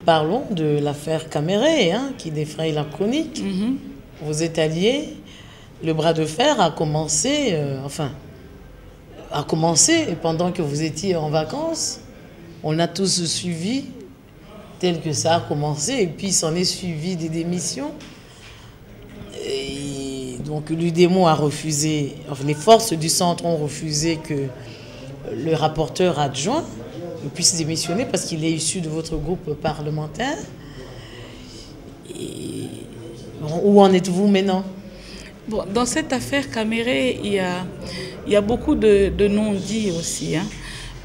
Parlons de l'affaire Caméré, qui défraye la chronique. Vous êtes alliés, le bras de fer a commencé, pendant que vous étiez en vacances. On a tous suivi tel que ça a commencé, et puis s'en est suivi des démissions. Et donc l'UDEMO a refusé, les forces du centre ont refusé que le rapporteur adjoint puisse démissionner parce qu'il est issu de votre groupe parlementaire. Et où en êtes-vous maintenant? Bon, dans cette affaire Caméré, il y a beaucoup de non-dits aussi.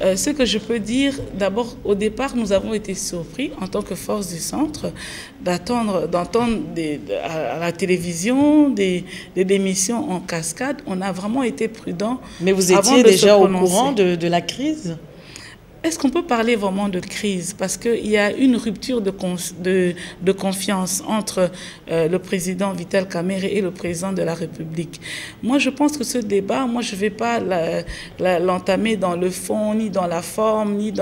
Ce que je peux dire, d'abord, au départ, nous avons été surpris, en tant que force du centre, d'entendre à la télévision des démissions en cascade. On a vraiment été prudents. Mais vous étiez déjà au courant de la crise? Est-ce qu'on peut parler vraiment de crise? Parce qu'il y a une rupture de confiance entre le président Vital Caméré et le président de la République. Moi, je pense que ce débat, je ne vais pas l'entamer dans le fond, ni dans la forme, il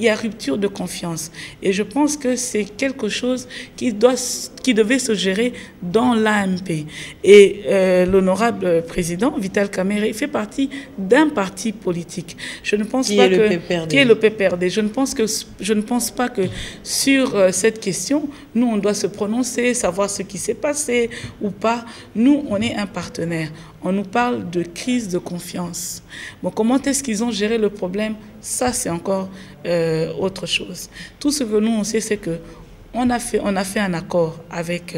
y a rupture de confiance. Et je pense que c'est quelque chose qui devait se gérer dans l'AMP. Et l'honorable président Vital Caméré fait partie d'un parti politique. Je ne pense pas que le PPRD. Je ne pense pas que sur cette question, nous, on doit se prononcer, savoir ce qui s'est passé ou pas. Nous, on est un partenaire. On nous parle de crise de confiance. Bon, comment est-ce qu'ils ont géré le problème? Ça, c'est encore autre chose. Tout ce que nous, on sait, c'est que on a fait un accord avec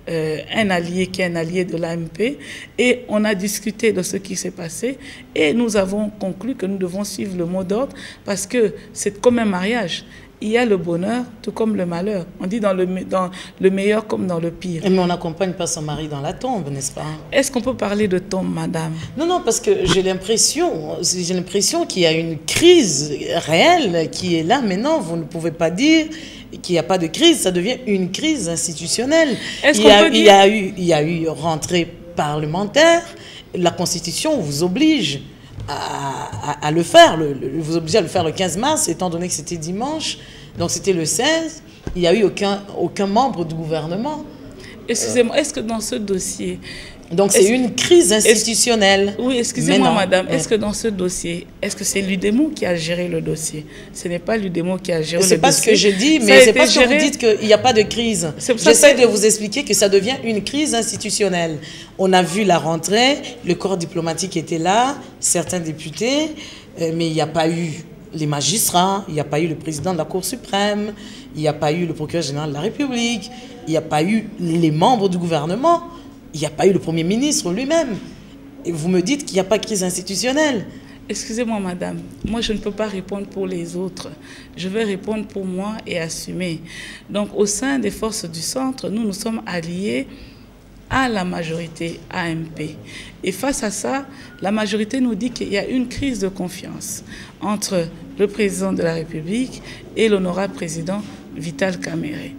un allié qui est un allié de l'AMP et on a discuté de ce qui s'est passé et nous avons conclu que nous devons suivre le mot d'ordre parce que c'est comme un mariage. Il y a le bonheur tout comme le malheur. On dit dans le meilleur comme dans le pire. Mais on n'accompagne pas son mari dans la tombe, n'est-ce pas? Est-ce qu'on peut parler de tombe, madame? Non, parce que j'ai l'impression qu'il y a une crise réelle qui est là maintenant. Vous ne pouvez pas dire qu'il n'y a pas de crise, ça devient une crise institutionnelle. Il y a eu rentrée parlementaire, la Constitution vous oblige à le faire, vous oblige à le faire le 15 mars, étant donné que c'était dimanche, donc c'était le 16, il n'y a eu aucun membre du gouvernement. Excusez-moi, est-ce que dans ce dossier... Donc c'est une crise institutionnelle. Oui, excusez-moi madame, est-ce que dans ce dossier, est-ce que c'est l'UDEMO qui a géré le dossier? Ce n'est pas l'UDEMO qui a géré le dossier. C'est pas ce que je dis, mais c'est parce que vous dites qu'il n'y a pas de crise. J'essaie de vous expliquer que ça devient une crise institutionnelle. On a vu la rentrée, le corps diplomatique était là, certains députés, mais il n'y a pas eu les magistrats, il n'y a pas eu le président de la Cour suprême, il n'y a pas eu le procureur général de la République, il n'y a pas eu les membres du gouvernement. Il n'y a pas eu le Premier ministre lui-même. Et vous me dites qu'il n'y a pas de crise institutionnelle. Excusez-moi, madame. Moi, je ne peux pas répondre pour les autres. Je vais répondre pour moi et assumer. Donc, au sein des forces du centre, nous sommes alliés à la majorité AMP. Et face à ça, la majorité nous dit qu'il y a une crise de confiance entre le président de la République et l'honorable président Vital Caméré.